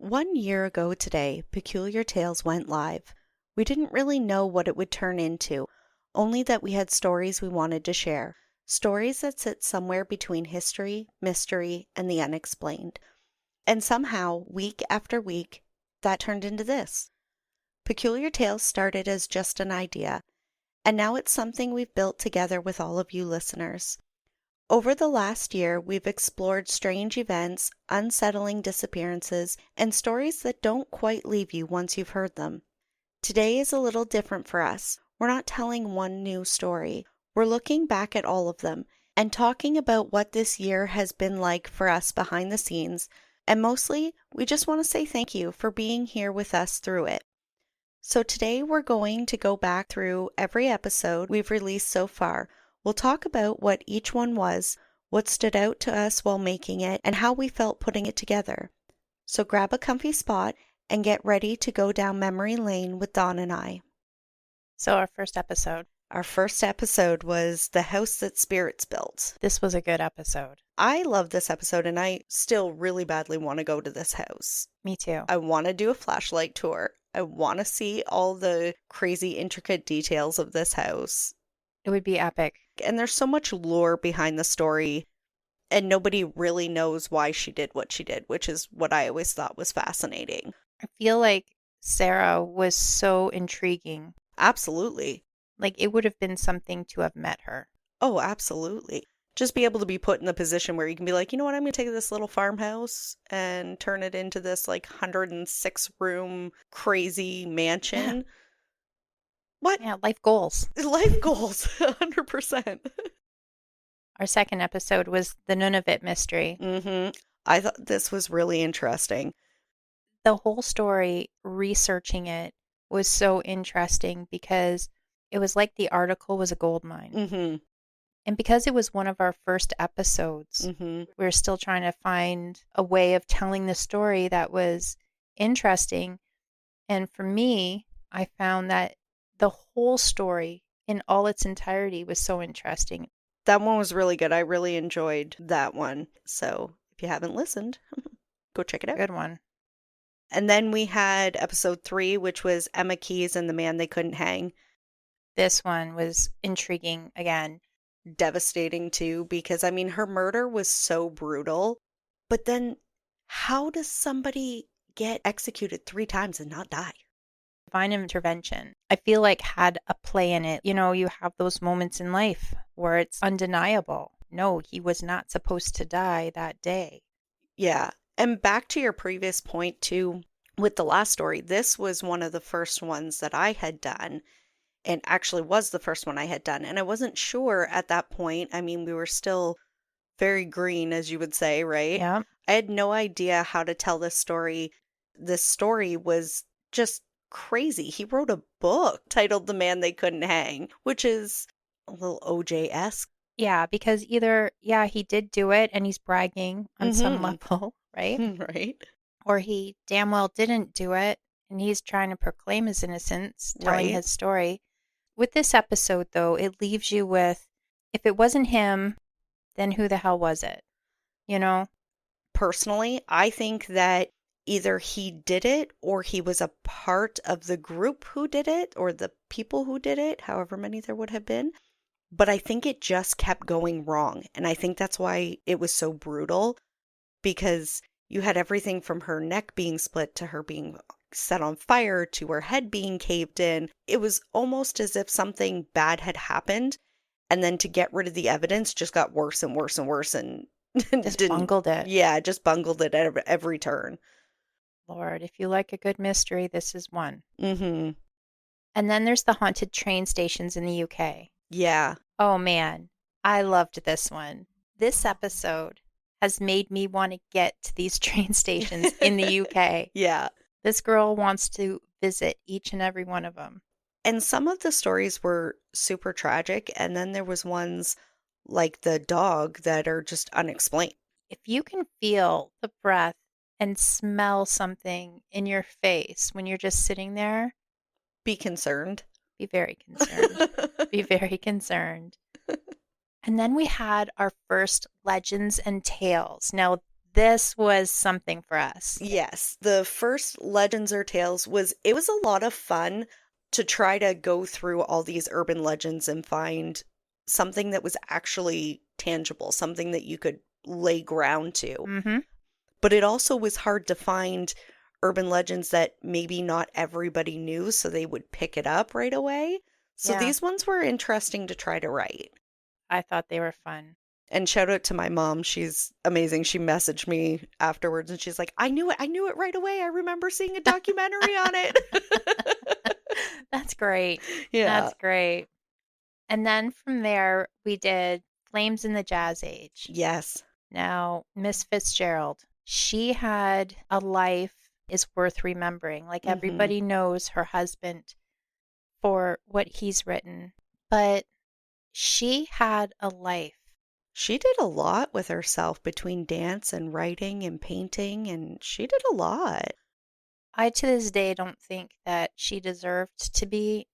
1 year ago today, Peculiar Tales went live. We didn't really know what it would turn into, only that we had stories we wanted to share. Stories that sit somewhere between history, mystery, and the unexplained. And somehow, week after week, that turned into this. Peculiar Tales started as just an idea, and now it's something we've built together with all of you listeners. Over the last year, we've explored strange events, unsettling disappearances, and stories that don't quite leave you once you've heard them. Today is a little different for us. We're not telling one new story. We're looking back at all of them and talking about what this year has been like for us behind the scenes, and mostly, we just want to say thank you for being here with us through it. So today we're going to go back through every episode we've released so far. We'll talk about what each one was, what stood out to us while making it, and how we felt putting it together. So grab a comfy spot and get ready to go down memory lane with Dawn and I. So our first episode. Our first episode was The House That Spirits Built. This was a good episode. I love this episode and I still really badly want to go to this house. Me too. I want to do a flashlight tour. I want to see all the crazy intricate details of this house. It would be epic. And there's so much lore behind the story, and nobody really knows why she did what she did, which is what I always thought was fascinating. I feel like Sarah was so intriguing. Absolutely. Like it would have been something to have met her. Oh, absolutely. Just be able to be put in the position where you can be like, you know what, I'm going to take this little farmhouse and turn it into this like 106 room crazy mansion. What? Yeah, life goals. Life goals, 100%. Our second episode was the Nunavut mystery. I thought this was really interesting. The whole story, researching it, was so interesting because it was like the article was a gold mine. And because it was one of our first episodes, we were still trying to find a way of telling the story that was interesting. And for me, I found that the whole story in all its entirety was so interesting. That one was really good. I really enjoyed that one. So if you haven't listened, go check it out. Good one. And then we had episode 3, which was Emma Keyes and the Man They Couldn't Hang. This one was intriguing again. Devastating too, because I mean, her murder was so brutal. But then how does somebody get executed 3 times and not die? Divine intervention, I feel like, had a play in it. You know, you have those moments in life where it's undeniable. No, he was not supposed to die that day. Yeah. And back to your previous point too, with the last story, this was one of the first ones that I had done, and actually was the first one I had done. And I wasn't sure at that point. I mean, we were still very green, as you would say, right? Yeah. I had no idea how to tell this story. This story was just crazy. He wrote a book titled The Man They Couldn't Hang, which is a little OJ-esque. Yeah, because either, he did do it and he's bragging on some level, right? Right. Or he damn well didn't do it and he's trying to proclaim his innocence, telling Right. his story. With this episode, though, it leaves you with, if it wasn't him, then who the hell was it? You know? Personally, I think that either he did it or he was a part of the group who did it or the people who did it, however many there would have been. But I think it just kept going wrong. And I think that's why it was so brutal, because you had everything from her neck being split to her being set on fire to her head being caved in. It was almost as if something bad had happened, and then to get rid of the evidence just got worse and worse and worse and Just bungled it. Yeah, just bungled it at every turn. Lord, if you like a good mystery, this is one. And then there's the haunted train stations in the UK. Yeah. Oh man, I loved this one. This episode has made me want to get to these train stations in the UK. Yeah. This girl wants to visit each and every one of them. And some of the stories were super tragic, and then there was ones like the dog that are just unexplained. If you can feel the breath and smell something in your face when you're just sitting there, Be concerned. be very concerned. Be very concerned. And then we had our first Legends and Tales. Now, this was something for us. Yes, the first Legends or Tales it was a lot of fun to try to go through all these urban legends and find something that was actually tangible, something that you could lay ground to. Mm-hmm. But it also was hard to find urban legends that maybe not everybody knew, so they would pick it up right away. So Yeah, these ones were interesting to try to write. I thought they were fun. And shout out to my mom. She's amazing. She messaged me afterwards and she's like, I knew it. I knew it right away. I remember seeing a documentary on it. That's great. Yeah. That's great. And then from there, we did Flames in the Jazz Age. Yes. Now, Miss Fitzgerald, she had a life is worth remembering. Like Hmm. everybody knows her husband for what he's written, but she had a life. She did a lot with herself between dance and writing and painting, and she did a lot. I to this day don't think that she deserved to be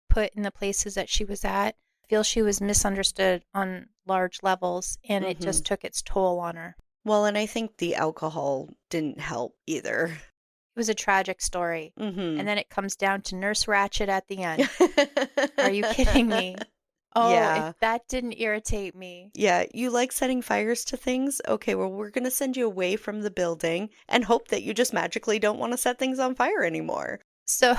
put in the places that she was at. I feel she was misunderstood on large levels and it Hmm. just took its toll on her. Well, and I think the alcohol didn't help either. It was a tragic story. Hmm. And then it comes down to Nurse Ratched at the end. Are you kidding me? Oh, if Yeah. that didn't irritate me. Yeah, you like setting fires to things? Okay, well, we're going to send you away from the building and hope that you just magically don't want to set things on fire anymore. So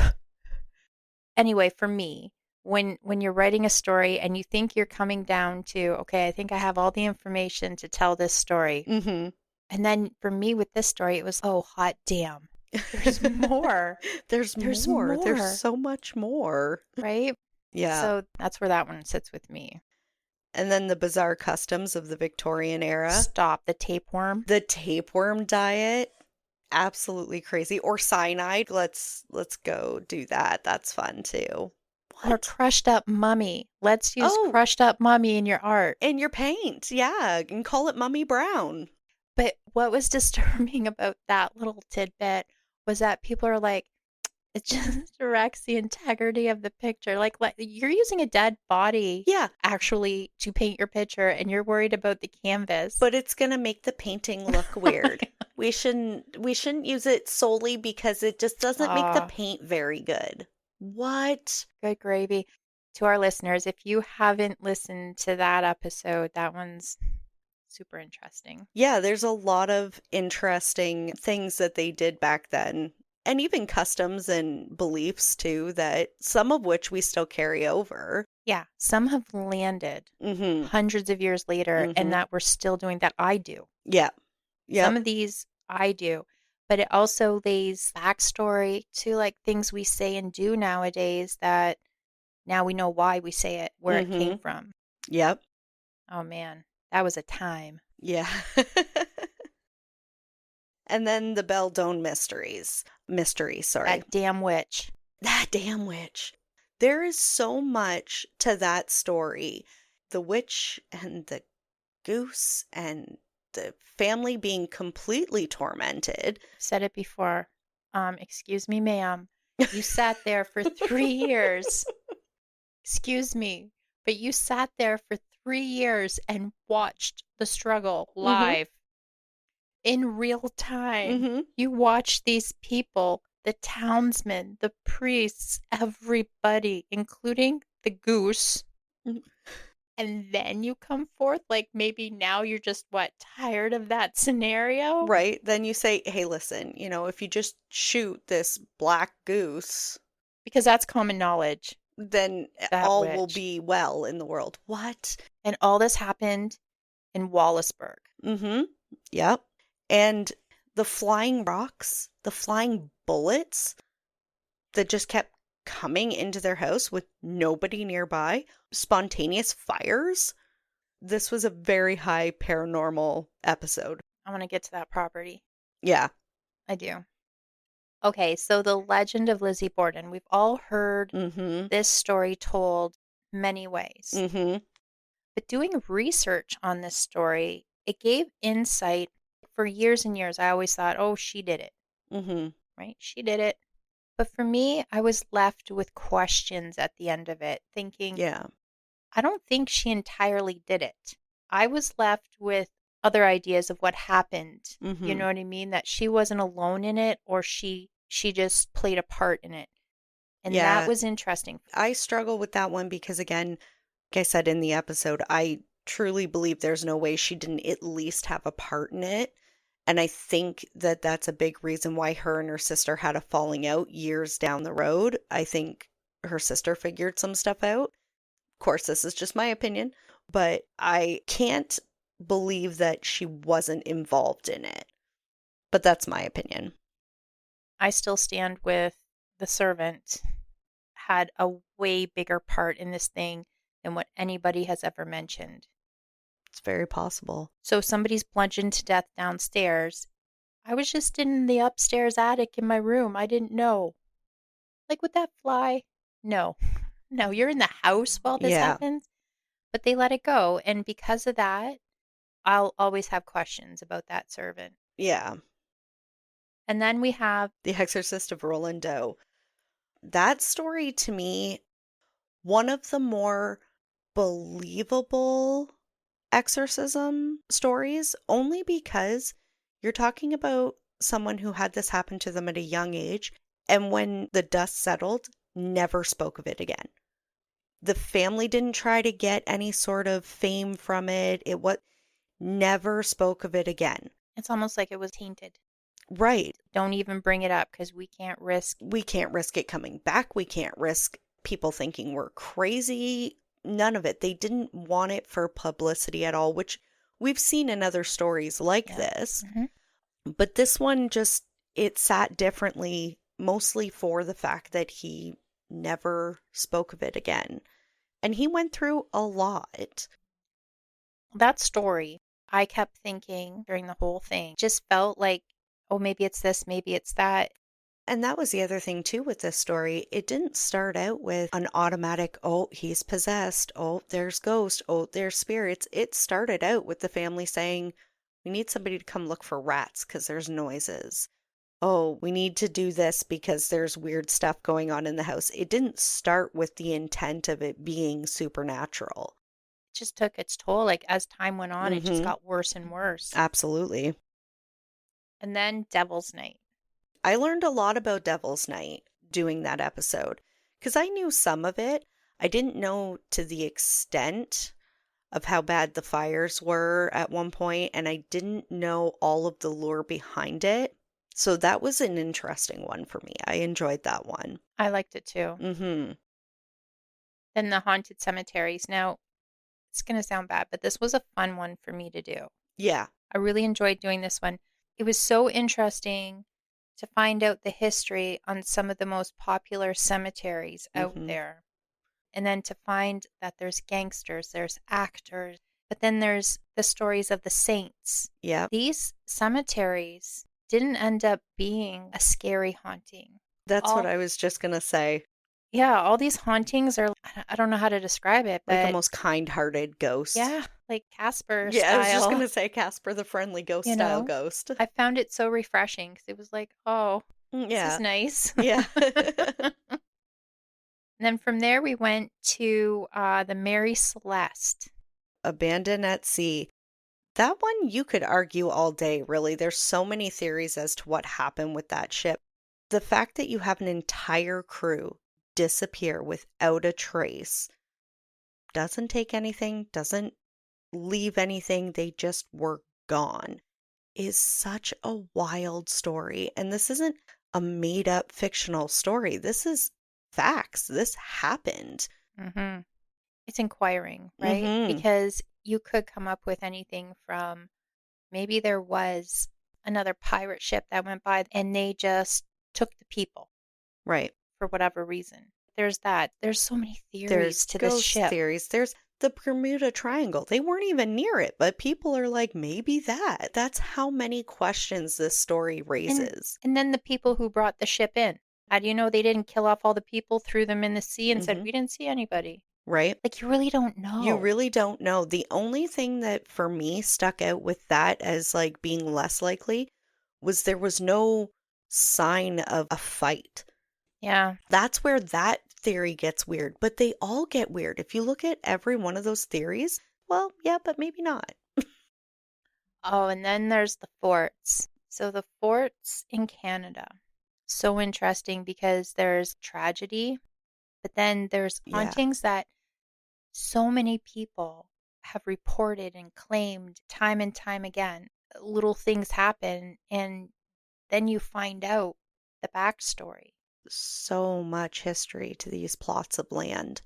anyway, for me, when you're writing a story and you think you're coming down to, okay, I think I have all the information to tell this story. Hmm. And then for me with this story, it was, oh, hot damn. There's more. There's There's more. There's more, so much more. right? Yeah. So that's where that one sits with me. And then the bizarre customs of the Victorian era. Stop the tapeworm. The tapeworm diet, absolutely crazy. Or cyanide. Let's go do that. That's fun too. Or What? crushed up mummy. Let's use Oh, crushed up mummy in your art. in your paint. Yeah, and call it Mummy Brown. But what was disturbing about that little tidbit was that people are like, it just wrecks the integrity of the picture. Like you're using a dead body Yeah, actually to paint your picture, and you're worried about the canvas. but it's gonna make the painting look weird. We shouldn't use it solely because it just doesn't make the Ah, paint very good. What? good gravy. To our listeners, if you haven't listened to that episode, that one's super interesting. Yeah, there's a lot of interesting things that they did back then. And even customs and beliefs too, that some of which we still carry over. Yeah, some have landed Mm-hmm. hundreds of years later, and Mm-hmm. that we're still doing that. I do. Yeah. Some Yep. of these I do, but it also lays backstory to like things we say and do nowadays that now we know why we say it, where it came Mm-hmm. from. Yep. Oh man, that was a time. Yeah. And then the Beldone mysteries. Mystery, sorry. That damn witch. That damn witch. There is so much to that story. The witch and the goose and the family being completely tormented. I've said it before. Excuse me, ma'am. You sat there for 3 years. Excuse me, but you sat there for 3 years and watched the struggle Mm-hmm. live in real time. Mm-hmm. You watched these people, the townsmen, the priests, everybody, including the goose. And then you come forth like maybe now you're just what, tired of that scenario? Right? Then you say, hey, listen, if you just shoot this black goose, Because that's common knowledge, then that all will witch. be well in the world. What? And all this happened in Wallaceburg. Mm-hmm. Yep. And the flying rocks, the flying bullets that just kept coming into their house with nobody nearby, spontaneous fires. This was a very high paranormal episode. I want to get to that property. Yeah. I do. Okay, so the legend of Lizzie Borden. We've all heard Mm-hmm. this story told many ways. Mm-hmm. But doing research on this story, it gave insight. For years and years, I always thought, oh, she did it, Mm-hmm. right? She did it. But for me, I was left with questions at the end of it, thinking, Yeah. I don't think she entirely did it. I was left with other ideas of what happened. You Mm-hmm. know what I mean? That she wasn't alone in it, or she just played a part in it. And that Yeah, was interesting. I struggle with that one because, again, like I said in the episode, I truly believe there's no way she didn't at least have a part in it. And I think that that's a big reason why her and her sister had a falling out years down the road. I think her sister figured some stuff out. Of course, this is just my opinion, but I can't believe that she wasn't involved in it. But that's my opinion. I still stand with the servant had a way bigger part in this thing than what anybody has ever mentioned. It's very possible. So somebody's bludgeoned to death downstairs. I was just in the upstairs attic in my room. I didn't know. Like, would that fly? No. No, you're in the house while this Yeah, happens. But they let it go. And because of that, I'll always have questions about that servant. yeah. And then we have, The Exorcist of Roland Doe. That story to me, one of the more believable exorcism stories, only because you're talking about someone who had this happen to them at a young age, and when the dust settled, never spoke of it again. The family didn't try to get any sort of fame from it. It what never spoke of it again. it's almost like it was tainted. Right. Don't even bring it up because we can't risk. We can't risk it coming back. We can't risk people thinking we're crazy. None of it. They didn't want it for publicity at all, which we've seen in other stories like Yeah. this. Hmm. But this one just, it sat differently, mostly for the fact that he never spoke of it again. And he went through a lot. That story, I kept thinking during the whole thing, just felt like, oh, maybe it's this, maybe it's that. And that was the other thing too with this story. It didn't start out with an automatic, oh, he's possessed. Oh, there's ghosts. Oh, there's spirits. It started out with the family saying, we need somebody to come look for rats because there's noises. Oh, we need to do this because there's weird stuff going on in the house. It didn't start with the intent of it being supernatural. It just took its toll. Like as time went on, it just Mm-hmm. got worse and worse. Absolutely. And then Devil's Night. I learned a lot about Devil's Night doing that episode because I knew some of it. I didn't know to the extent of how bad the fires were at one point, and I didn't know all of the lore behind it. So that was an interesting one for me. I enjoyed that one. I liked it too. Mm-hmm. Then the Haunted Cemeteries. Now, it's going to sound bad, but this was a fun one for me to do. Yeah. I really enjoyed doing this one. It was so interesting to find out the history on some of the most popular cemeteries out Mm-hmm. there. And then to find that there's gangsters, there's actors, but then there's the stories of the saints. Yep. These cemeteries didn't end up being a scary haunting. That's what All I was just gonna say. Yeah, all these hauntings are I don't know how to describe it, Like but almost kind-hearted ghost. yeah, like Casper Yeah, I was just style, gonna say Casper the Friendly Ghost you style know. ghost. I found it so refreshing because it was like, oh, this is Yeah. nice. Yeah. And then from there, we went to the Mary Celeste. Abandoned at Sea. That one you could argue all day, really. There's so many theories as to what happened with that ship. The fact that you have an entire crew disappear without a trace doesn't take anything, doesn't leave anything, they just were gone, is such a wild story. And this isn't a made up fictional story. This is facts. This happened. Hmm. It's inquiring, right? Mm-hmm. Because you could come up with anything from maybe there was another pirate ship that went by and they just took the people Right. for whatever reason. There's that. There's so many There's theories to this ghost ship. theories. There's the Bermuda Triangle. They weren't even near it, but people are like, maybe that. That's how many questions this story And raises. and then the people who brought the ship in. How do you know they didn't kill off all the people, threw them in the sea and said, Hmm. "We didn't see anybody." Right? Like you really don't You know. really don't know. The only thing that for me stuck out with that as like being less likely was there was no sign of a fight. Yeah. That's where that theory gets weird, but they all get weird. If you look at every one of those theories, well, yeah, but maybe not. Oh, and then there's the forts. So the forts in Canada. So interesting because there's tragedy, but then there's Yeah. hauntings that so many people have reported and claimed time and time again. Little things happen, and then you find out the backstory. So much history to these plots of land.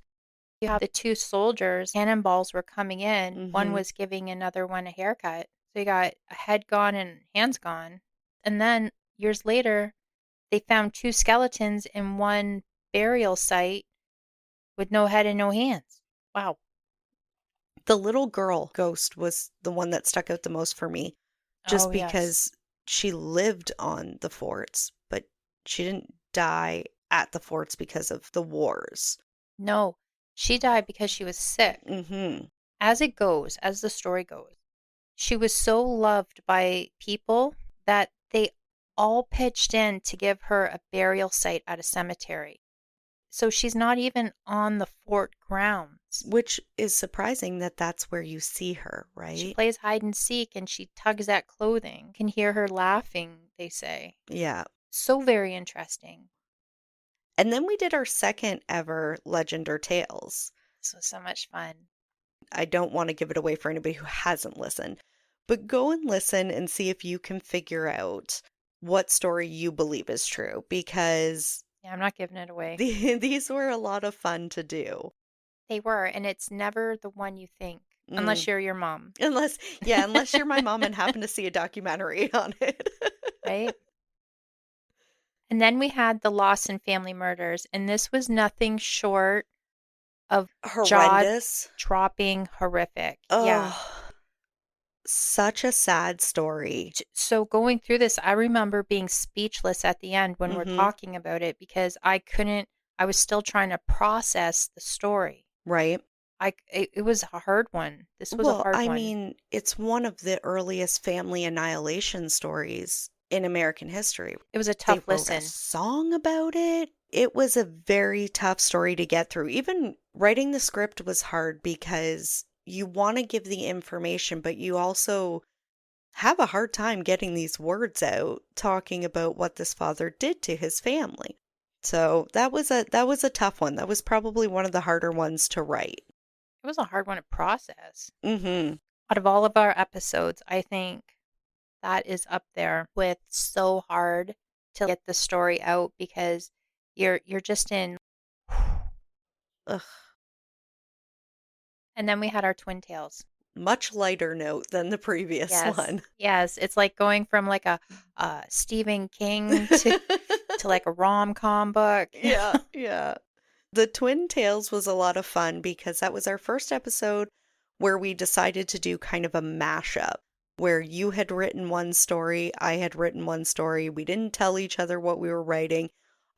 You have the two soldiers, cannonballs were coming in. One Hmm. was giving another one a haircut. So you got a head gone and hands gone. And then years later, they found two skeletons in one burial site with no head and no hands. Wow. The little girl ghost was the one that stuck out the most for me, Oh, just yes. because she lived on the forts, but she didn't die at the forts because of the wars. No, she died because she was sick. Hmm. As it goes, as the story goes, she was so loved by people that they all pitched in to give her a burial site at a cemetery. So she's not even on the fort grounds. Which is surprising that that's where you see her, She right? plays hide and seek and she tugs at clothing. Can hear her laughing, they say. Yeah. So very interesting. And then we did our second ever Legend or Tales. This was so much fun. I don't want to give it away for anybody who hasn't listened, but go and listen and see if you can figure out what story you believe is true, because Yeah, I'm not giving it away. these were a lot of fun to do. They were, and it's never the one you think, unless Mm. you're your mom. Unless you're my mom and happen to see a documentary on it. Right? And then we had the Lawson family murders, and this was nothing short of Horrendous. jaw-dropping horrific. Yeah. Oh, such a sad story. So going through this, I remember being speechless at the end when we're Hmm. talking about it because I was still trying to process the story. Right? It was a hard one. This was a Well, hard I one. mean, it's one of the earliest family annihilation stories in American history. It was a They tough wrote a listen. song about it. It was a very tough story to get through. Even writing the script was hard because you want to give the information, but you also have a hard time getting these words out talking about what this father did to his family. So that was a tough one. That was probably one of the harder ones to write. It was a hard one to process. Mhm. Out of all of our episodes, I think that is up there with so hard to get the story out because you're just in. Ugh. And then we had our twin tails. Much lighter note than the previous Yes. one. Yes, it's like going from like a Stephen King to like a rom-com book. Yeah, yeah. The Twin Tales was a lot of fun because that was our first episode where we decided to do kind of a mashup where you had written one story, I had written one story. We didn't tell each other what we were writing.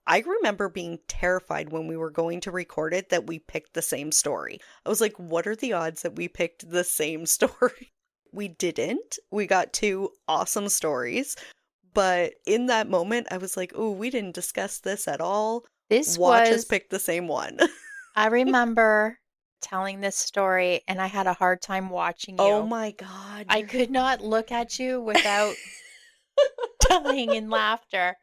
I remember being terrified when we were going to record it that we picked the same story. I was like, what are the odds that we picked the same story? We didn't. We got two awesome stories. But in that moment, I was like, "Ooh, we didn't discuss this at all. This Watch us was pick the same one." I remember telling this story and I had a hard time watching Oh you. my God, I you're could not look at you without dying in laughter.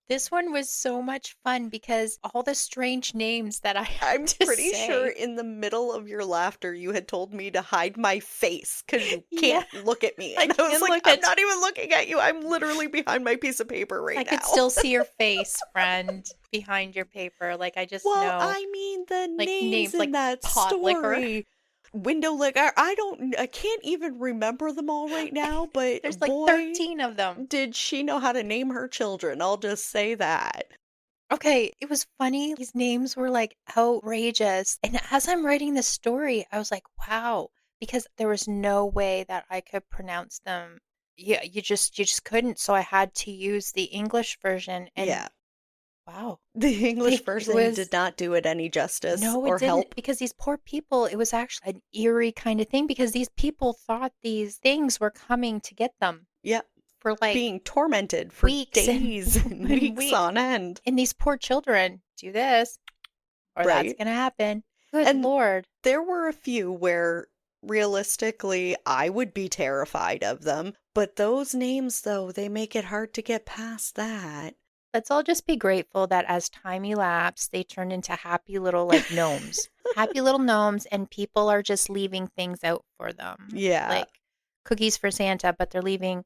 This one was so much fun because all the strange names that I had I'm to pretty sure say. in the middle of your laughter, you had told me to hide my face because you Yeah, can't look at me. I And I was can't like, look I'm at not even looking at you. I'm literally behind my piece of paper I right could now. still see your face, friend, behind your paper. Like I just Well, know I mean, the like names names in like that pot liquor. story. Window liquor. I can't even remember them all right now, but There's like boy, 13 of them. did she know how to name her children. I'll just say that. Okay, it was funny. These names were like outrageous. And as I'm writing this story, I was like, wow, because there was no way that I could pronounce them. Yeah, you just couldn't. So I had to use the English version and Yeah. wow. The English It version was did not do it any justice no, it or didn't help. because these poor people, it was actually an eerie kind of thing because these people thought these things were coming to get them Yeah. for like Being tormented for weeks and, days and and weeks weeks. on end. And these poor children do this or that's Right. going to happen. Good And Lord. there were a few where Realistically, I would be terrified of them. But those names, though, they make it hard to get past that. Let's all just be grateful that as time elapsed, they turned into happy little like gnomes. Happy little gnomes, and people are just leaving things out for them. Yeah. Like cookies for Santa, but they're leaving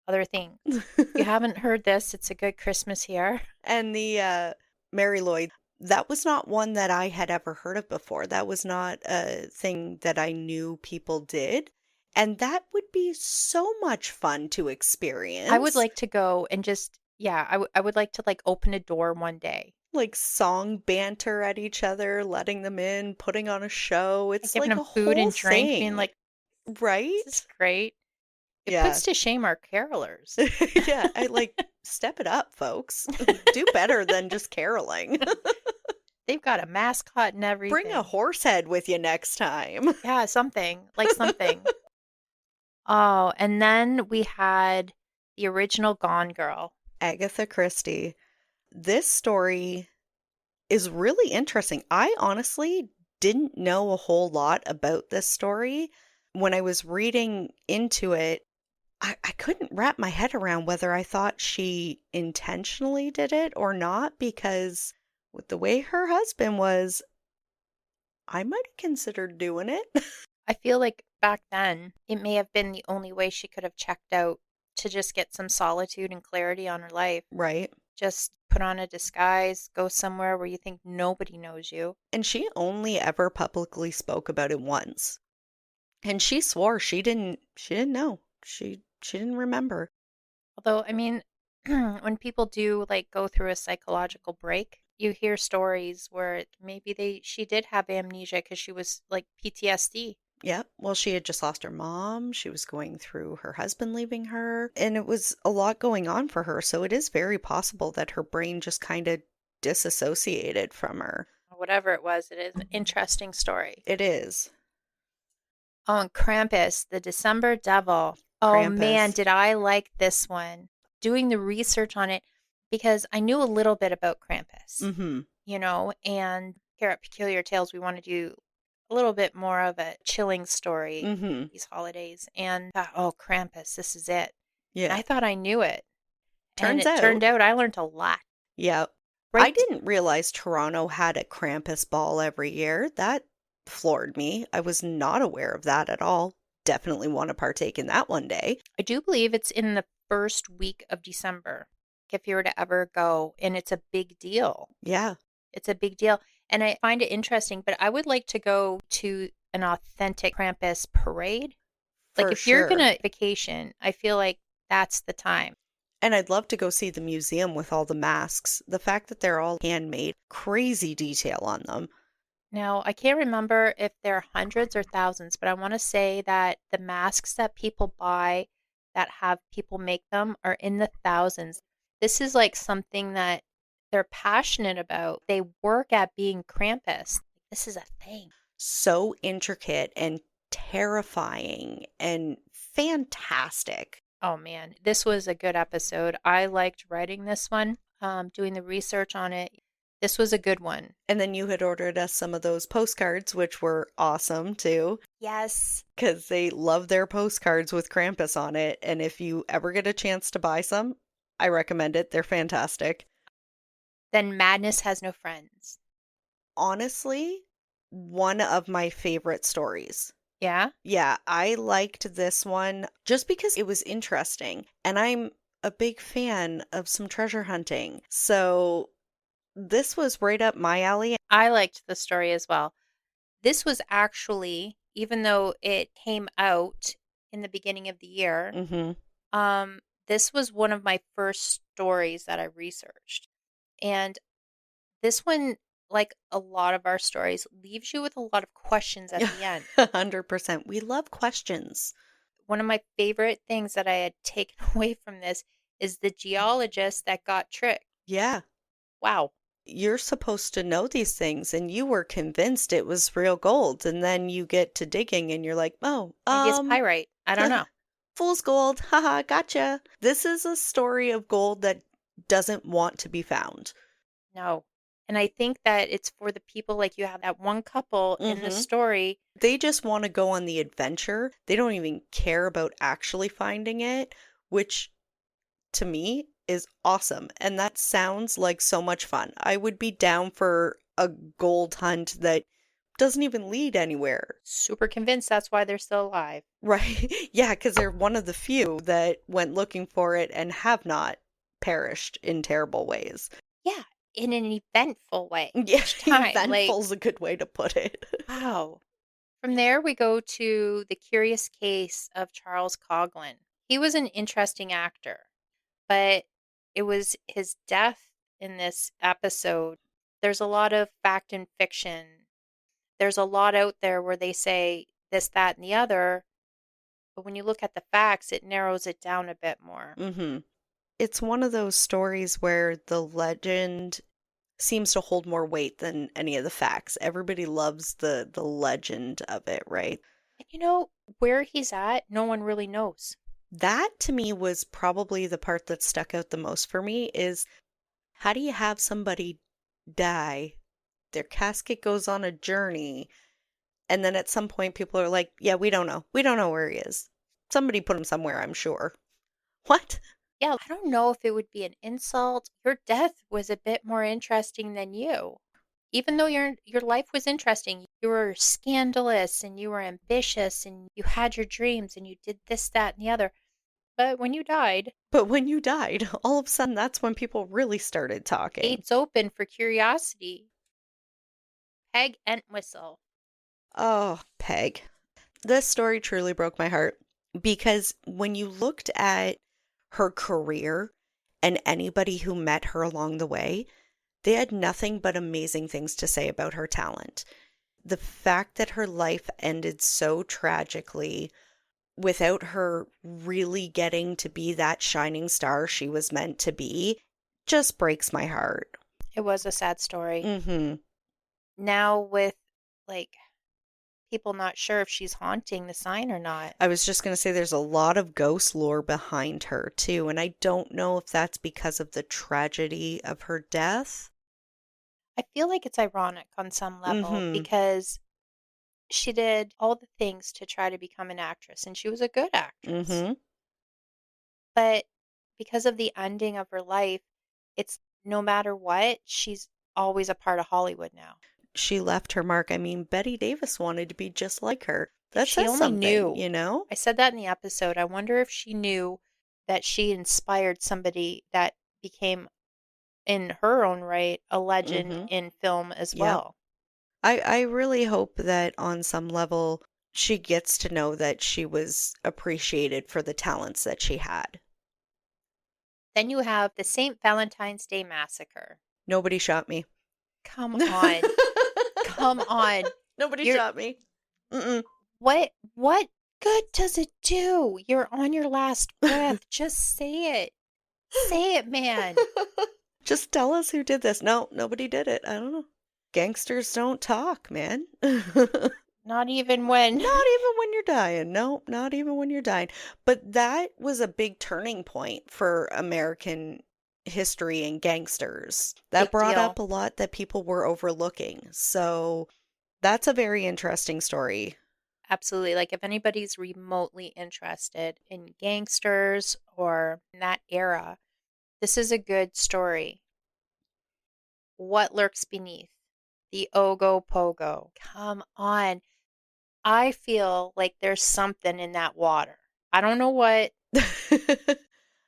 other things. If you haven't heard this, it's a good Christmas here. And the Mary Lloyd, that was not one that I had ever heard of before. That was not a thing that I knew people did. And that would be so much fun to I would experience. like to go and just, yeah, I would like to like open a door one day. Like song banter at each other, letting them in, putting on a show. Like It's giving like them a food whole and drink, being thing, like, this is right? great. It Yeah. puts to shame our carolers. Yeah, I like step it up, folks. Do better than just caroling. They've got a mascot and Bring a everything. horse head with you next time. Yeah, something, like something. Oh, and then we had the original Gone Girl. Agatha Christie. This story is really interesting. I honestly didn't know a whole lot about this story. When I was reading into it, I couldn't wrap my head around whether I thought she intentionally did it or not, because with the way her husband was, I might have considered doing it. I feel like back then it may have been the only way she could have checked out to just get some solitude and clarity on her life. Right. Just put on a disguise, go somewhere where you think nobody knows you. And she only ever publicly spoke about it once. And she swore she didn't know. She didn't remember. Although, I mean, when people do like go through a psychological break, you hear stories where maybe she did have amnesia because she was like PTSD. Yeah, well, she had just lost her mom. She was going through her husband leaving her, and it was a lot going on for her. So it is very possible that her brain just kind of disassociated from her. Whatever it was, it is an interesting story. It is. Oh, and Krampus, the December Devil. Oh man, Krampus. did I like this one. Doing the research on it because I knew a little bit about Krampus, Mm-hmm. and here at Peculiar Tales, we want to do a little bit more of a chilling story Mm-hmm. these holidays. And oh, Krampus, this is it. And Yeah. I thought I knew it. And Turns it out. turned out I learned a lot. Yeah. I Right? didn't realize Toronto had a Krampus ball every year. That floored me. I was not aware of that at all. Definitely want to partake in that one day. I do believe it's in the first week of December, if you were to ever go. And it's a big deal. Yeah, It's a big deal. And I find it interesting, but I would like to go to an authentic Krampus parade. Like for if you're going sure. to vacation, I feel like that's the time. And I'd love to go see the museum with all the masks. The fact that they're all handmade, crazy detail on them. Now, I can't remember if they're hundreds or thousands, but I want to say that the masks that people buy that have people make them are in the thousands. This is like something that they're passionate about. They work at being Krampus. This is a thing. So intricate and terrifying and fantastic. Oh man, this was a good episode. I liked writing this one, doing the research on it. This was a good one. And then you had ordered us some of those postcards, which were awesome too, Yes. because they love their postcards with Krampus on it. And if you ever get a chance to buy some, I recommend it. They're fantastic. Then Madness Has No Friends. Honestly, one of my favorite stories. Yeah? Yeah, I liked this one just because it was interesting. And I'm a big fan of some treasure hunting. So this was right up my alley. I liked the story as well. This was actually, even though it came out in the beginning of the year, Mm-hmm. this was one of my first stories that I researched. And this one, like a lot of our stories, leaves you with a lot of questions at the end. 100%. We love questions. One of my favorite things that I had taken away from this is the geologist that got tricked. Yeah. Wow. You're supposed to know these things and you were convinced it was real gold. And then you get to digging and you're like, oh, Maybe it's pyrite. I don't know. fool's gold. Haha, gotcha. This is a story of gold that doesn't want to be found. No. And I think that it's for the people, like you have that one couple in the Mm-hmm. story. They just want to go on the adventure. They don't even care about actually finding it, which to me is awesome. And that sounds like so much fun. I would be down for a gold hunt that doesn't even lead anywhere. Super convinced that's why they're still alive. Right? Yeah, because they're one of the few that went looking for it and have not perished in terrible ways. Yeah, in an eventful way Yeah, each time. Like, eventful's a good way to put it. wow. From there, we go to the curious case of Charles Coughlin. He was an interesting actor, but it was his death in this episode. There's a lot of fact and fiction. There's a lot out there where they say this, that, and the other. But when you look at the facts, it narrows it down a bit more. Hmm. It's one of those stories where the legend seems to hold more weight than any of the facts. Everybody loves the legend of it, right? And you know, where he's at, no one really knows. That to me was probably the part that stuck out the most for me is how do you have somebody die? Their casket goes on a journey, and then at some point people are like, "Yeah, we don't know. We don't know where he is. Somebody put him somewhere, I'm sure." What? Yeah, I don't know if it would be an insult. Your death was a bit more interesting than you. Even though your life was interesting, you were scandalous and you were ambitious and you had your dreams and you did this, that, and the other. But when you died, But when you died, all of a sudden that's when people really started talking. gates open for curiosity. Peg Entwistle. Oh, Peg. This story truly broke my heart because when you looked at her career and anybody who met her along the way, they had nothing but amazing things to say about her talent. The fact that her life ended so tragically without her really getting to be that shining star she was meant to be just breaks my heart. It was a sad story. Mm-hmm. Now with like people not sure if she's haunting the sign or not. I was just going to say there's a lot of ghost lore behind her too, and I don't know if that's because of the tragedy of her death. I feel like it's ironic on some level Mm-hmm. because she did all the things to try to become an actress and she was a good actress. Mm-hmm. But because of the ending of her life, it's no matter what, she's always a part of Hollywood now. She left her mark. I mean, Betty Davis wanted to be just like her. If That she says only something, knew, you know? I said that in the episode. I wonder if she knew that she inspired somebody that became, in her own right, a legend Mm-hmm. in film as Yep. well. I really hope that on some level she gets to know that she was appreciated for the talents that she had. Then you have the St. Valentine's Day Massacre. Nobody shot me. Come on. Come on. Nobody You're shot me. Mm-mm. what good does it do? You're on your last breath. Just say it. Say it, man. Just tell us who did this. No, nobody did it. I don't know. Gangsters don't talk, man. Not Not even when even when you're dying. No, not even when you're dying. But that was a big turning point for American history and gangsters. That big brought up deal. a lot that people were overlooking. So that's a very interesting story. Absolutely. Like if anybody's remotely interested in gangsters or in that era, this is a good story. What lurks beneath? The Ogo Pogo. Come on. I feel like there's something in that water. I don't know what. I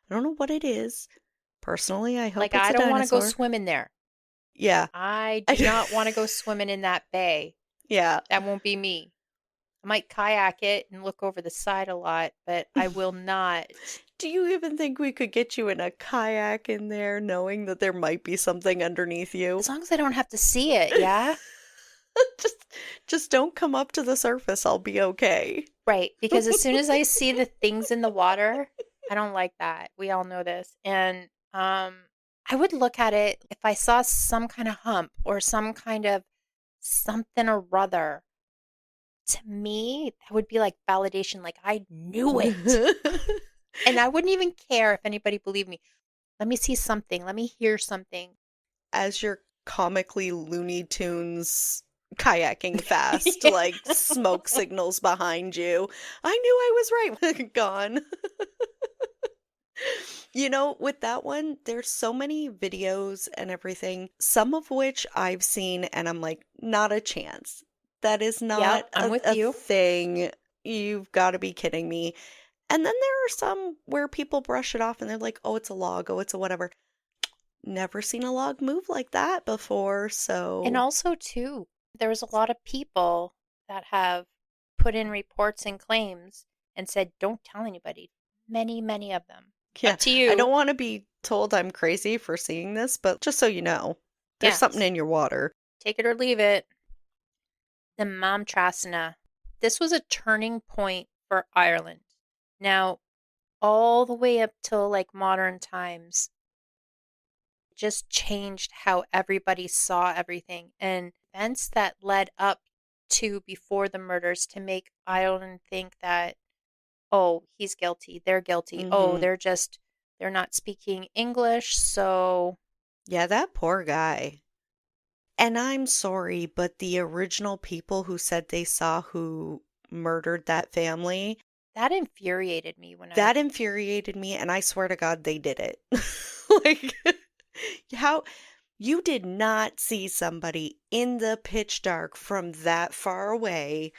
don't know what it is. Personally, I Like, hope it's I a don't want to go dinosaur. swimming there. Yeah. I do not want to go swimming in that bay. Yeah. That won't be me. I might kayak it and look over the side a lot, but I will not. Do you even think we could get you in a kayak in there knowing that there might be something underneath you? As long as I don't have to see it, yeah? just just don't come up to the surface. I'll be okay. Right, because as soon as I see the things in the water, I don't like that. We all know this. And I would look at it if I saw some kind of hump or some kind of something or other. To me, that would be like validation, like I knew it. And I wouldn't even care if anybody believed me. Let me see something. Let me hear something. As you're comically Looney Tunes kayaking fast, Yeah. like smoke signals behind you. I knew I was right. Gone. With that one, there's so many videos and everything, some of which I've seen, and I'm like, not a chance. That is not Yep, I'm with a you. thing. You've got to be kidding me. And then there are some where people brush it off and they're like, oh, it's a log, oh, it's a whatever. Never seen a log move like that before, And so also, too, there's a lot of people that have put in reports and claims and said, don't tell anybody. Many, many of them. yeah, Up to I don't you. want to be told I'm crazy for seeing this, but just so you know, there's something Yes. in your water. Take it or leave it. The Mamtrasana. This was a turning point for Ireland. Now, all the way up till like modern times, just changed how everybody saw everything and events that led up to before the murders to make Ireland think that, oh, he's guilty, they're guilty, oh, Hmm. they're not speaking English, so Yeah, that poor guy. And I'm sorry, but the original people who said they saw who murdered that family, that infuriated me when I that infuriated me, and I swear to God they did it. Like, how you did not see somebody in the pitch dark from that far away.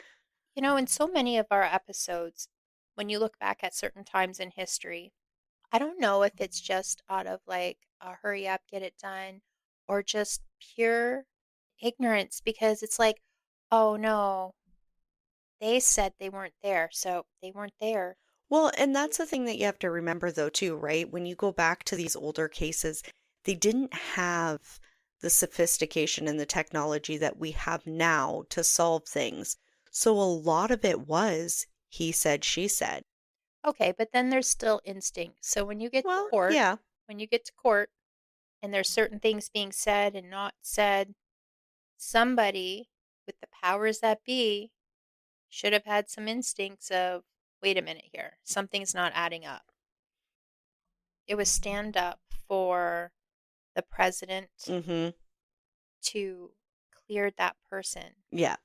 in so many of our episodes, when you look back at certain times in history, I don't know if it's just out of like a hurry up, get it done, or just pure ignorance because it's like, oh no, they said they weren't there, so they weren't there. Well, and that's the thing that you have to remember, though, too, right? When you go back to these older cases, they didn't have the sophistication and the technology that we have now to solve things. So a lot of it was he said, she said. Okay, but then there's still instinct. So Well, yeah. when you get to court and there's certain things being said and not said, somebody with the powers that be should have had some instincts of, wait a minute here, something's not adding up. It was stand up for the president Mm-hmm. to clear that person. Yeah,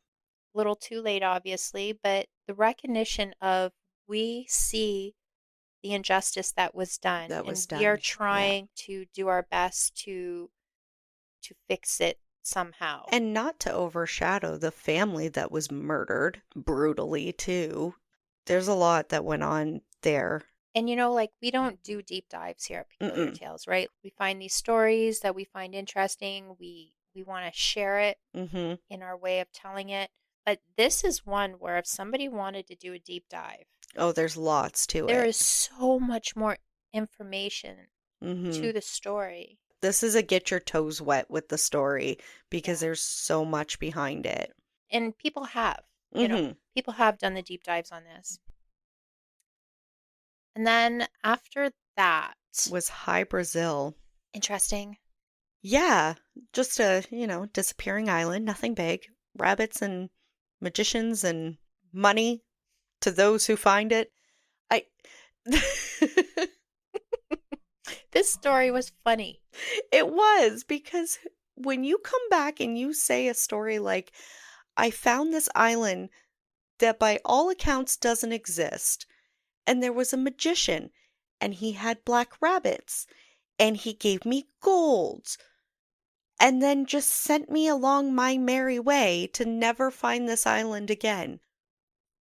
A little too late, obviously, but the recognition of we see the injustice that was done that was and we are done. Yeah. trying to do our best to fix it somehow. And not to overshadow the family that was murdered brutally, too. There's a lot that went on there. And like we don't do deep dives here at Peculiar Mm-mm. Tales, right? We find these stories that we find interesting. We want to share it Mm-hmm. in our way of telling it. But this is one where if somebody wanted to do a deep dive, Oh, there's lots to there it. is so much more information Mm-hmm. to the story. This is a get your toes wet with the story because Yeah. there's so much behind it. And Mm-hmm. people have done the deep dives on this. And then after that, Was High Brazil. interesting. Yeah, just a, disappearing island, nothing big. Rabbits and magicians and money to those who find it. I This story was funny. It was because when you come back and you say a story like, I found this island that by all accounts doesn't exist, and there was a magician, and he had black rabbits, and he gave me gold, and then just sent me along my merry way to never find this island again.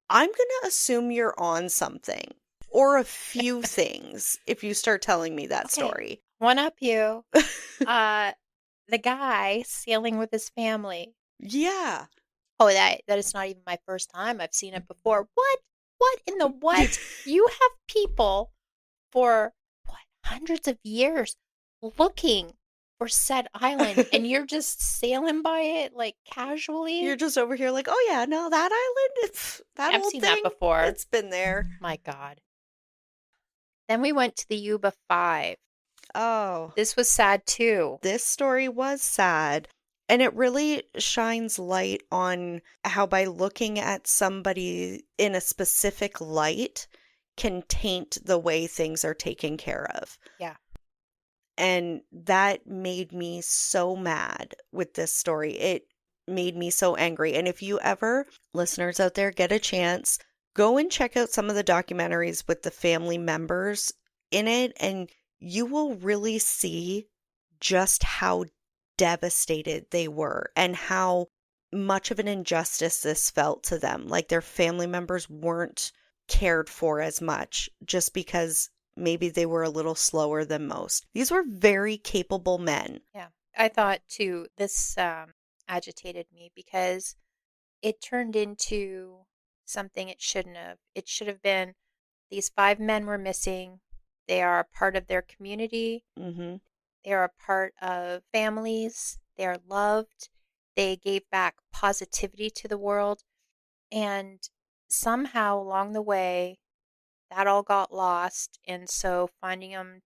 I'm gonna assume you're on something. Or a few things if you start telling me that Okay, story. one up you. Uh, the guy sailing with his family. Yeah. Oh, that is not even my first time. I've seen it before. What? What in the what? You have people for what, hundreds of years looking for said island, and you're just sailing by it like You're casually. just over here like, oh yeah, no, that island, it's that I've old seen that thing, before. it's been there. My God. Then we went to the Yuba Five. Oh, This was sad too. this story was sad. And it really shines light on how by looking at somebody in a specific light can taint the way things are taken care of. Yeah. And that made me so mad with this story. It made me so angry. And if you ever, listeners out there, get a chance, go and check out some of the documentaries with the family members in it, and you will really see just how devastated they were and how much of an injustice this felt to them. Like their family members weren't cared for as much just because maybe they were a little slower than most. These were very capable men. Yeah. I thought too, this agitated me because it turned into something it shouldn't have. It should have been these five men were missing. They are a part of their community. Hmm. They are a part of families. They are loved. They gave back positivity to the world. And somehow along the way, that all got lost. And so finding them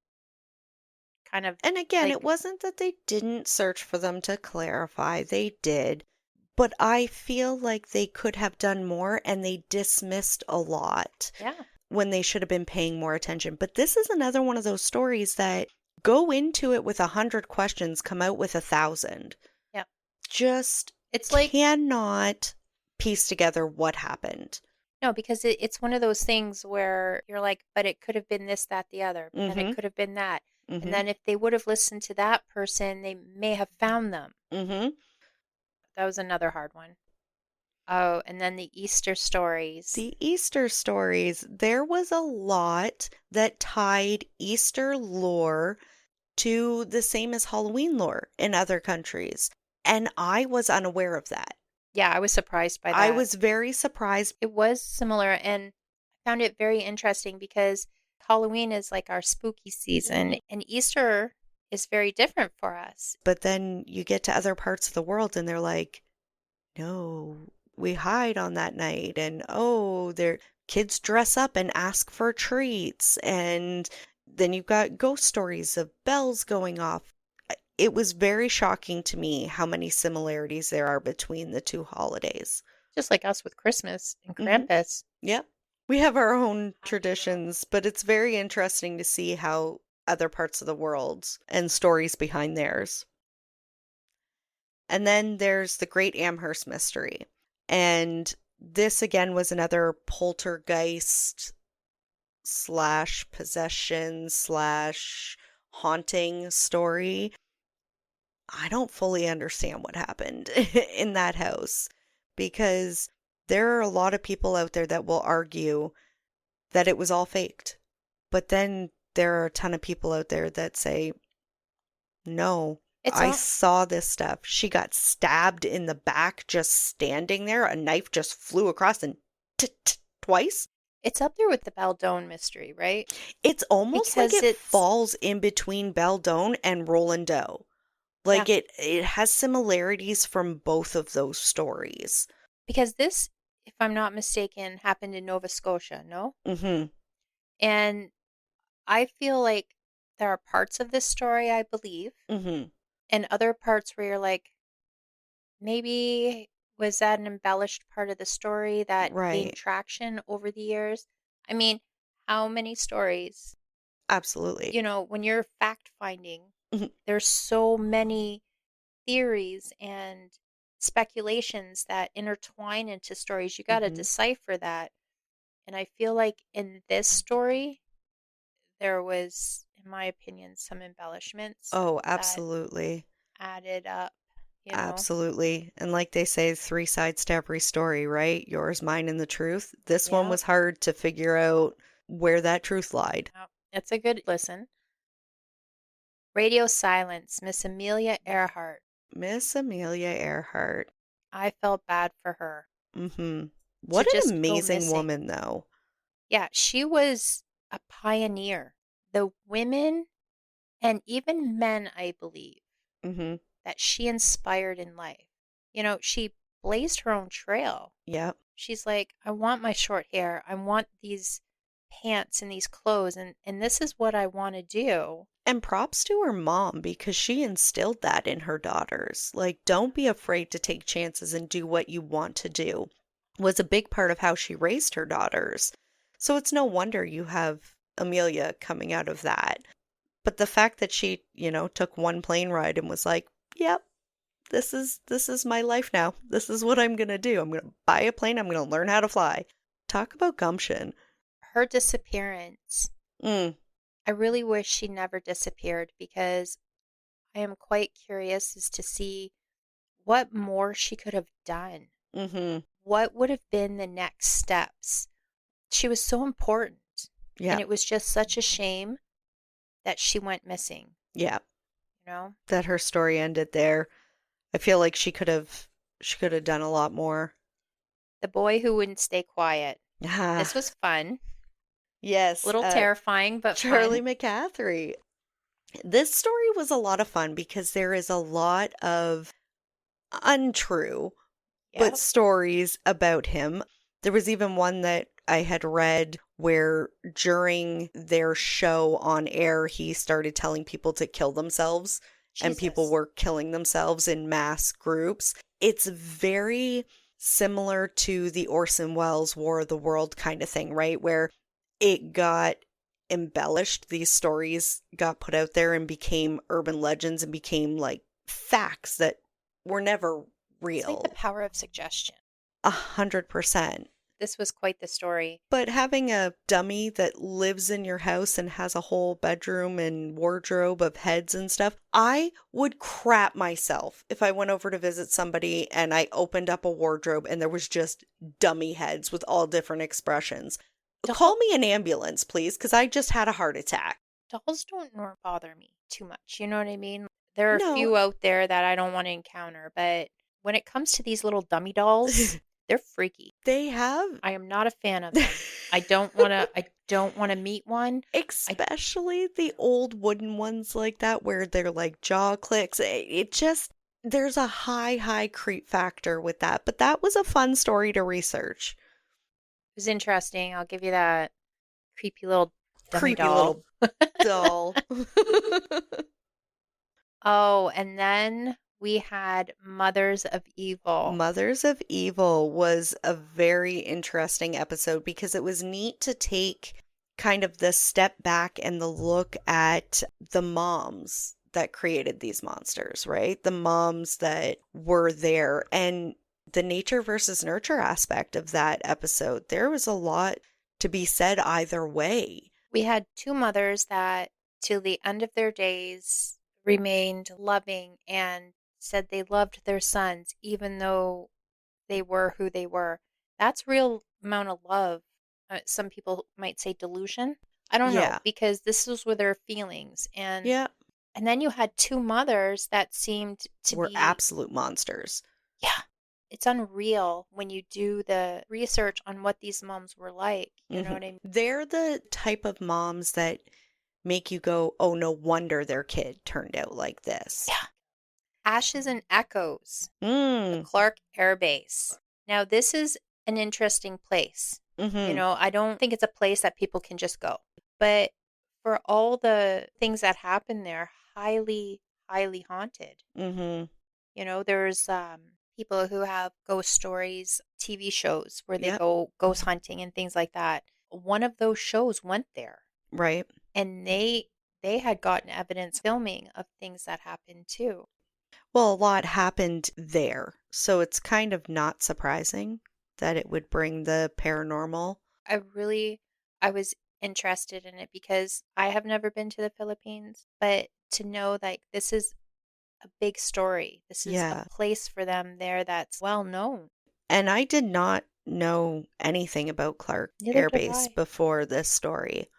kind of And again, it like, wasn't that they didn't search for them to clarify, they did. But I feel like they could have done more and they dismissed a lot yeah, when they should have been paying more attention. But this is another one of those stories that go into it with 100 questions, come out with 1,000. yeah. Just It's like, cannot piece together what happened. no, because it's one of those things where you're like, but it could have been this, that, the other, but then it Mm-hmm. could have been that. And Mm-hmm. then if they would have listened to that person, they may have found them. Mm-hmm. That was another hard one. Oh, and then the Easter stories. The Easter stories, there was a lot that tied Easter lore to the same as Halloween lore in other countries. And I was unaware of that. Yeah, I was surprised by I that. was very surprised, It was similar, and I found it very interesting because Halloween is like our spooky season, and Easter is very different for us. but then you get to other parts of the world and they're like, no, we hide on that night. And oh, their kids dress up and ask for treats. And then you've got ghost stories of bells going off. It was very shocking to me how many similarities there are between the two holidays. Just like us with Christmas and Hmm. Krampus. Yep. We have our own I know. traditions, but it's very interesting to see how other parts of the world and stories behind theirs. And then there's the Great Amherst Mystery. And this again was another poltergeist slash possession slash haunting story. I don't fully understand what happened in that house because there are a lot of people out there that will argue that it was all faked. But then there are a ton of people out there that say, no, It's I all saw this stuff. She got stabbed in the back just standing there. A knife just flew across and twice. it's up there with the Baldone mystery, right? It's almost like Because it it's falls in between Baldone and Roland Doe. yeah, Like it has similarities from both of those stories. because this, if I'm not mistaken, happened in Nova Scotia, no? Mhm. And I feel like there are parts of this story I believe, Mhm. and other parts where you're like, maybe was that an embellished part of the story that gained Right. traction over the years? I mean, how many stories, Absolutely. when you're fact finding, Mhm. there's so many theories and speculations that intertwine into stories. You got to Mhm. decipher that. And I feel like in this story, there was, in my opinion, some embellishments Oh, that absolutely. added up. Absolutely. And like they say, three sides to every story, right? Yours, mine, and the truth. This one Yeah. was hard to figure out where that truth lied. Yep. It's a good listen. Radio Silence, Miss Amelia Earhart. Miss Amelia Earhart. I felt bad for her Mm-hmm. to What an just go amazing missing. woman, though. Yeah, she was a pioneer. The women and even men, I believe, Mm-hmm. that she inspired in life. She blazed her own trail. Yep. She's like, I want my short hair. I want these pants and these clothes, and this is what I want to do. And props to her mom because she instilled that in her daughters. Like, don't be afraid to take chances and do what you want to do, was a big part of how she raised her daughters. So it's no wonder you have Amelia coming out of that. But the fact that she, took one plane ride and was like, "Yep, this is my life now. This is what I'm gonna do. I'm gonna buy a plane. I'm gonna learn how to fly." Talk about gumption. Her disappearance. Mm, I really wish she never disappeared because I am quite curious as to see what more she could have done. mm-hmm. What would have been the next steps? She was so important, and Yeah, it was just such a shame that she went missing, yeah. you know? That her story ended there. I feel like she could have done a lot more. The boy who wouldn't stay quiet. Ah, This was fun. A yes, little terrifying, but Charlie fun. McCaffrey. This story was a lot of fun because there is a lot of untrue but Yep. stories about him. There was even one that I had read where during their show on air, he started telling people to kill themselves, and people Jesus. were killing themselves in mass groups. It's very similar to the Orson Welles War of the World kind of thing, right? Where it got embellished. These stories got put out there and became urban legends and became like facts that were never It's like the real. power of suggestion. 100%. This was quite the story. But having a dummy that lives in your house and has a whole bedroom and wardrobe of heads and stuff, I would crap myself if I went over to visit somebody and I opened up a wardrobe and there was just dummy heads with all different expressions. Call Doll- me an ambulance, please, because I just had a heart attack. Dolls don't bother me too much. You know what I mean? There are a No, few out there that I don't want to encounter, but when it comes to these little dummy dolls, they're freaky. they have. I am not a fan of them. I don't want to meet one. I Especially the old wooden ones like that where they're like jaw clicks. It just, there's a high creep factor with that. But that was a fun story to research. It was interesting. I'll give you that creepy little dummy Creepy doll. little doll. Oh, and then we had Mothers of Evil. Mothers of Evil was a very interesting episode because it was neat to take kind of the step back and the look at the moms that created these monsters, right? The moms that were there and the nature versus nurture aspect of that episode. There was a lot to be said either way. We had two mothers that, till the end of their days, remained loving and said they loved their sons even though they were who they were. That's real amount of love. Some people might say delusion. I don't know Yeah. because this was with their feelings, Yeah. and then you had two mothers that seemed to We're be, absolute monsters. yeah, it's unreal when you do the research on what these moms were like. You know Hmm. what I mean? They're the type of moms that make you go, oh, no wonder their kid turned out like this. Yeah. Ashes and Echoes, the Mm. Clark Air Base. Now, this is an interesting place. Mm-hmm. I don't think it's a place that people can just go. But for all the things that happen there, highly, highly haunted. Mm-hmm. There's people who have ghost stories, TV shows where they Yep. go ghost hunting and things like that. One of those shows went there, Right. and they had gotten evidence filming of things that happened too. Well, a lot happened there. So it's kind of not surprising that it would bring the paranormal. I was interested in it because I have never been to the Philippines, but to know like this is a big story. This is a Yeah. place for them there that's well known. And I did not know anything about Clark Neither Air did Base I. before this story.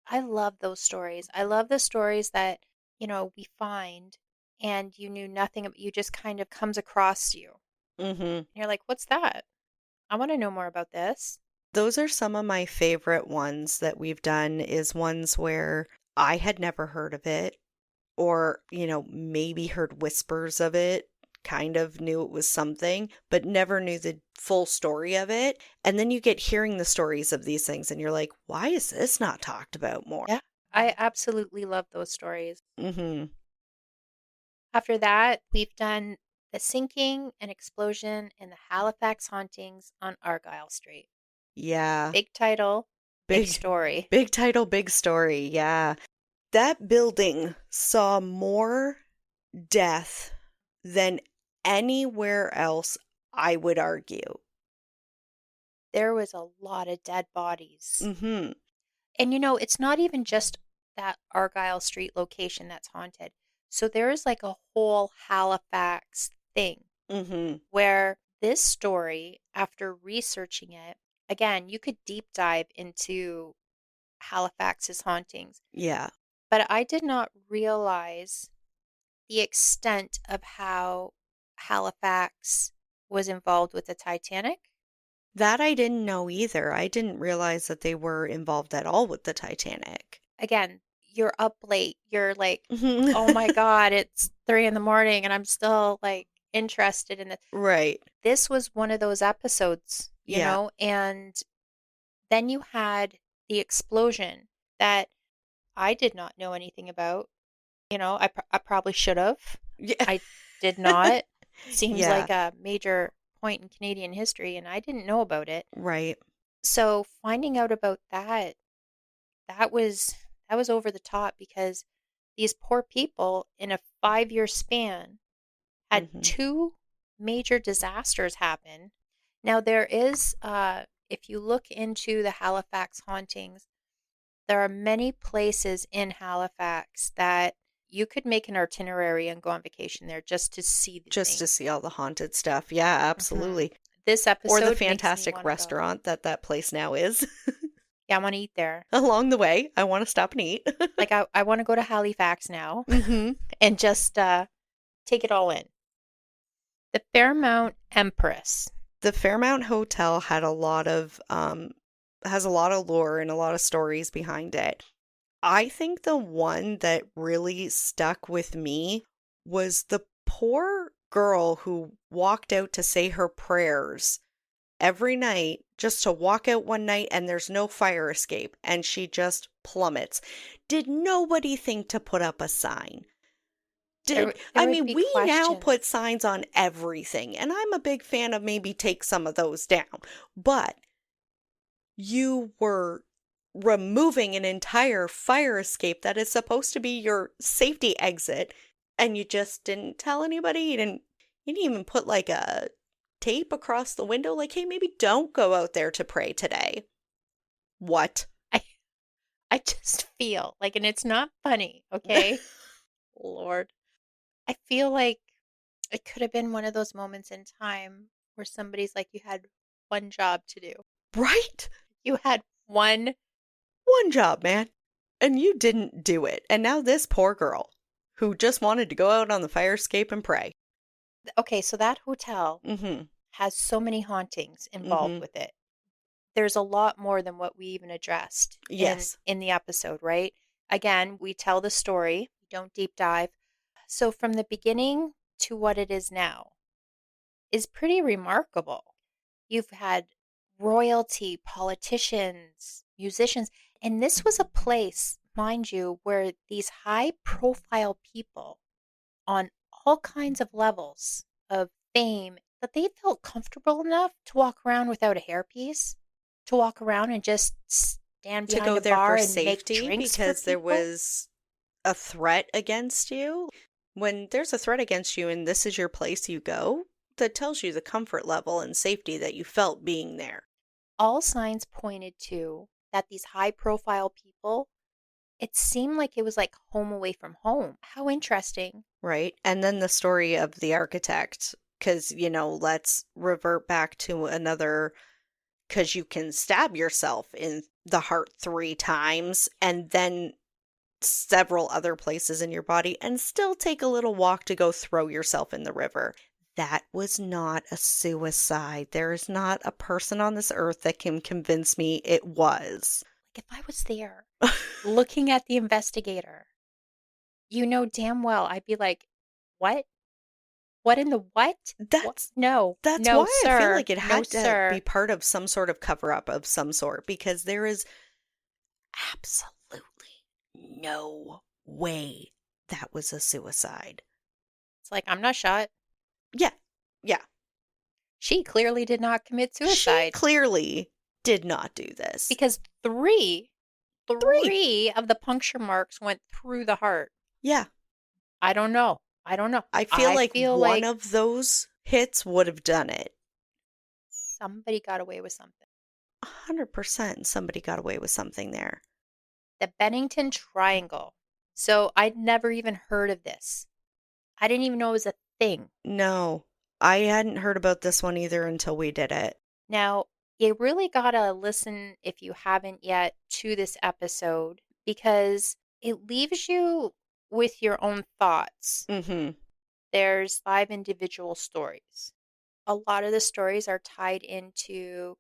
I love those stories. I love the stories that, we find and you knew nothing about, you just kind of comes across you. Mm-hmm. And you're like, what's that? I want to know more about this. Those are some of my favorite ones that we've done is ones where I had never heard of it or, maybe heard whispers of it, kind of knew it was something, but never knew the full story of it. And then you get hearing the stories of these things and you're like, why is this not talked about more? Yeah. I absolutely love those stories. Mm-hmm. After that, we've done the sinking and explosion in the Halifax hauntings on Argyle Street. Yeah. Big title, big Big, story. big title, big story. Yeah. That building saw more death than anywhere else, I would argue. There was a lot of dead bodies. Mm-hmm. And it's not even just that Argyle Street location that's haunted. So there is like a whole Halifax thing Mm-hmm. where this story, after researching it, again, you could deep dive into Halifax's hauntings, Yeah. but I did not realize the extent of how Halifax was involved with the Titanic. That I didn't know either. I didn't realize that they were involved at all with the Titanic. Again, you're up late. You're like, Mhm. oh my God, it's 3 in the morning and I'm still like interested in it. Right. This was one of those episodes, Yeah. and then you had the explosion that I did not know anything about. I probably should have. Yeah. I did not. Seems Yeah. like a major point in Canadian history, and I didn't know about it. Right. So finding out about that, that was that was over the top because these poor people in a 5-year span had Hmm. two major disasters happen. Now there is, if you look into the Halifax hauntings, there are many places in Halifax that you could make an itinerary and go on vacation there just to see the Just to things. see all the haunted stuff. Yeah, Hmm. absolutely. This Or the episode makes me fantastic want to go. restaurant that place now is. Yeah, I want to eat there. Along the way, I want to stop and eat. Like I want to go to Halifax now Hmm. and just take it all in. The Fairmount Empress. The Fairmount Hotel had a lot of has a lot of lore and a lot of stories behind it. I think the one that really stuck with me was the poor girl who walked out to say her prayers every night, just to walk out one night and there's no fire escape and she just plummets. Did nobody think to put up a sign? There would be We now questions. put signs on everything, and I'm a big fan of maybe take some of those down. But you were removing an entire fire escape that is supposed to be your safety exit, and you just didn't tell anybody. You didn't even put like a tape across the window, like, hey, maybe don't go out there to pray today. What? I I just feel like, and it's not funny, okay? Lord. I feel like it could have been one of those moments in time where somebody's like, you had one job to do. Right? You had one. One job, man. And you didn't do it. And now this poor girl who just wanted to go out on the fire escape and pray. Okay, so that hotel Mm-hmm. has so many hauntings involved Mm-hmm. with it. There's a lot more than what we even addressed in Yes. in the episode, right? Again, we tell the story, we don't deep dive. So from the beginning to what it is now is pretty remarkable. You've had royalty, politicians, musicians, and this was a place, mind you, where these high profile people on all kinds of levels of fame that they felt comfortable enough to walk around without a hairpiece, to walk around and just stand To behind go a there bar for and make safety drinks for because there people. was a threat against you. When there's a threat against you and this is your place you go, that tells you the comfort level and safety that you felt being there. All signs pointed to that these high profile people, it seemed like it was like home away from home. How interesting. Right. And then the story of the architect, because, let's revert back to another, because you can stab yourself in the heart 3 times and then several other places in your body and still take a little walk to go throw yourself in the river. That was not a suicide. There is not a person on this earth that can convince me it was. Like if I was there looking at the investigator, you know damn well I'd be like, what? What in the what? What? That's No, that's no, why I feel sir. like it No, had to be sir. part of some sort of cover up of some sort because there is absolutely no way that was a suicide. It's like, I'm not shot. Yeah. Yeah. She clearly did not commit She suicide clearly did not do this. because three 3. 3 of the puncture marks went through the heart. Yeah. I don't know. I don't know. I feel I like feel one like of those hits would have done it. somebody got away with something. 100% somebody got away with something there. The Bennington Triangle. So I'd never even heard of this. I didn't even know it was a thing. No, I hadn't heard about this one either until we did it. Now, you really gotta listen if you haven't yet to this episode because it leaves you with your own thoughts. Mm-hmm. There's 5 individual stories. A lot of the stories are tied into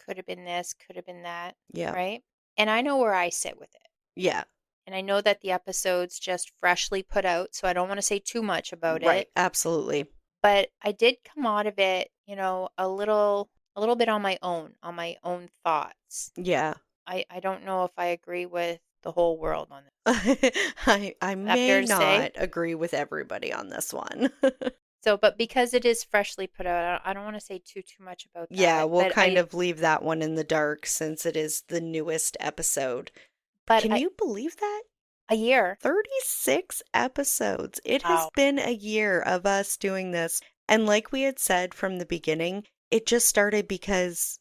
could have been this, could have been that, Yeah. right? And I know where I sit with it. Yeah. And I know that the episode's just freshly put out, so I don't want to say too much about Right. it. Absolutely. But I did come out of it, a little bit on my own thoughts. Yeah. I don't know if I agree with the whole world on this. I Is that fair may to say? not agree with everybody on this one. So, but because it is freshly put out, I don't want to say too much about Yeah, that. we'll kind of leave that one in the dark since it is the newest episode. But Can you believe that? a year. 36 episodes. It has Wow. been a year of us doing this. And like we had said from the beginning, it just started because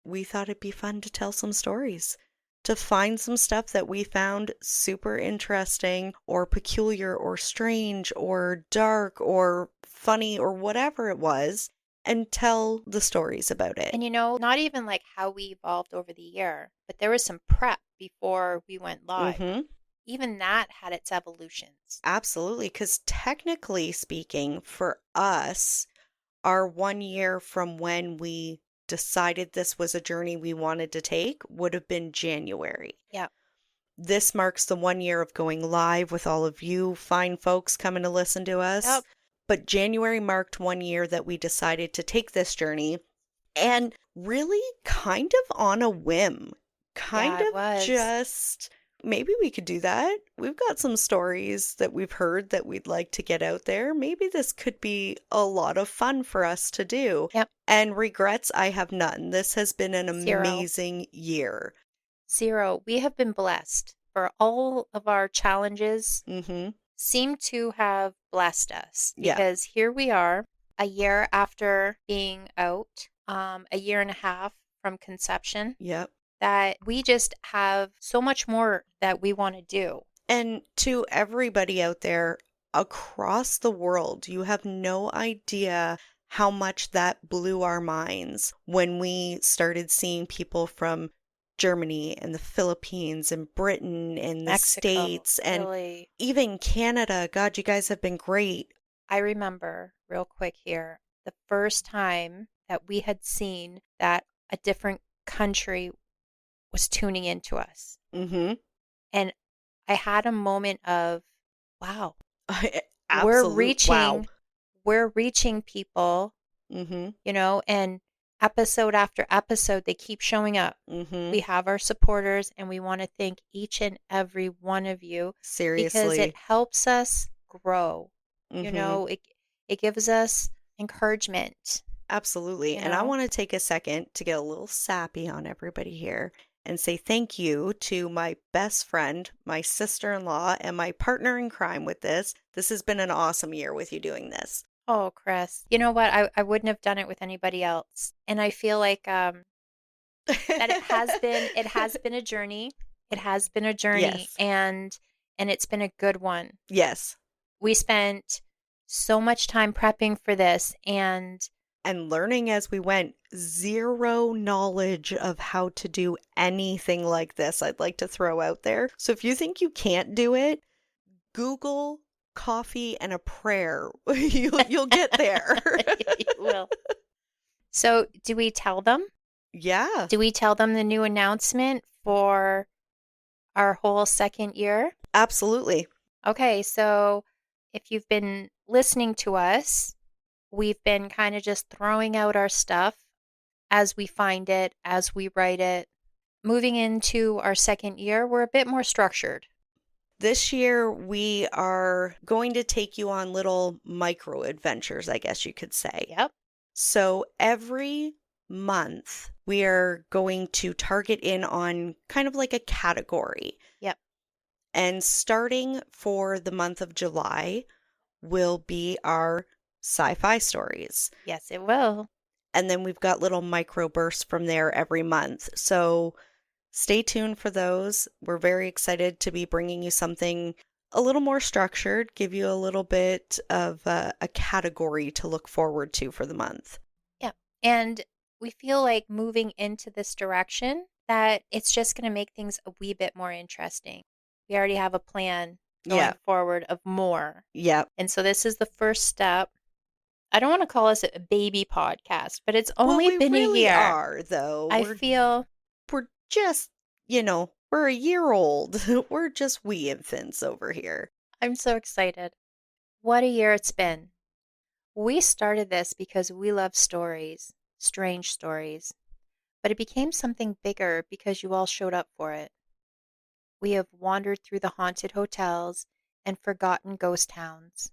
we thought it'd be fun to tell some stories, to find some stuff that we found super interesting or peculiar or strange or dark or funny or whatever it was, and tell the stories about it. And not even like how we evolved over the year, but there was some prep before we went live. Mm-hmm. Even that had its evolutions. Absolutely. Because technically speaking, for us, our 1 year from when we decided this was a journey we wanted to take would have been January. Yeah. This marks the 1 year of going live with all of you fine folks coming to listen to us. Yep. But January marked 1 year that we decided to take this journey, and really kind of on a whim. Kind Yeah, it of was. just, maybe we could do that. We've got some stories that we've heard that we'd like to get out there. Maybe this could be a lot of fun for us to do. Yep. And regrets, I have none. This has been an 0. amazing year. 0. We have been blessed for all of our challenges Mm-hmm. seem to have blessed us Yeah. because here we are a year after being out, a year and a half from conception, Yep. that we just have so much more that we want to do. And to everybody out there across the world, you have no idea how much that blew our minds when we started seeing people from Germany and the Philippines and Britain and the Mexico, States and Italy. even Canada. God, you guys have been great. I remember real quick here the first time that we had seen that a different country was tuning into us. Mm-hmm. And I had a moment of, wow, we're Absolute wow. reaching people, Mm-hmm. and episode after episode, they keep showing up. Mm-hmm. We have our supporters, and we want to thank each and every one of you because Seriously. it helps us grow. Mm-hmm. It gives us encouragement. Absolutely. And I want to take a second to get a little sappy on everybody here and say thank you to my best friend, my sister-in-law, and my partner in crime with this. This has been an awesome year with you doing this. Oh, Chris, you know what? I wouldn't have done it with anybody else. And I feel like that it has been a journey. It has been a journey, Yes. and it's been a good one. Yes. We spent so much time prepping for this and learning as we went. Zero knowledge of how to do anything like this, I'd like to throw out there. So if you think you can't do it, Google coffee and a prayer. You'll get there. you will. So, do we tell them? Yeah. Do we tell them the new announcement for our whole second year? Absolutely. Okay, so if you've been listening to us, we've been kind of just throwing out our stuff as we find it, as we write it. Moving into our second year, we're a bit more structured. This year, we are going to take you on little micro adventures, I guess you could say. Yep. So every month, we are going to target in on kind of like a category. Yep. And starting for the month of July will be our sci-fi stories. Yes, it will. And then we've got little micro bursts from there every month. So stay tuned for those. We're very excited to be bringing you something a little more structured, give you a little bit of a category to look forward to for the month. Yeah. And we feel like moving into this direction that it's just going to make things a wee bit more interesting. We already have a plan going Yeah. forward of more. Yep. And so this is the first step. I don't want to call us a baby podcast, but it's Well, only we been a really year. are, though. I feel We're just, we're a year old. We're just wee infants over here. I'm so excited. What a year it's been. We started this because we love stories, strange stories, but it became something bigger because you all showed up for it. We have wandered through the haunted hotels and forgotten ghost towns.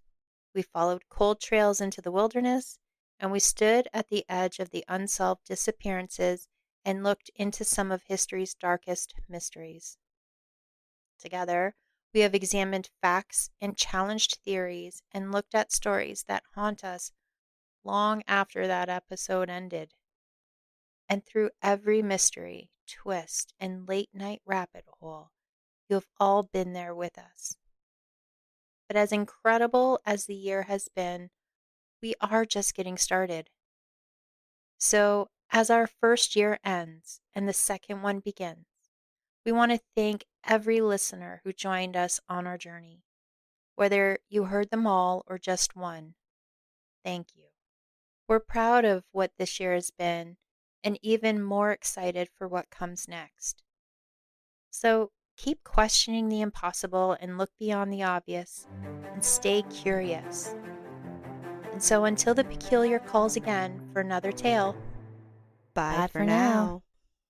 We followed cold trails into the wilderness, and we stood at the edge of the unsolved disappearances and looked into some of history's darkest mysteries. Together, we have examined facts and challenged theories and looked at stories that haunt us long after that episode ended. And through every mystery, twist, and late night rabbit hole, you have all been there with us. But as incredible as the year has been, we are just getting started. So, as our first year ends and the second one begins, we want to thank every listener who joined us on our journey. Whether you heard them all or just one, thank you. We're proud of what this year has been and even more excited for what comes next. So keep questioning the impossible and look beyond the obvious and stay curious. And so until the peculiar calls again for another tale, Bye bye for for now. now.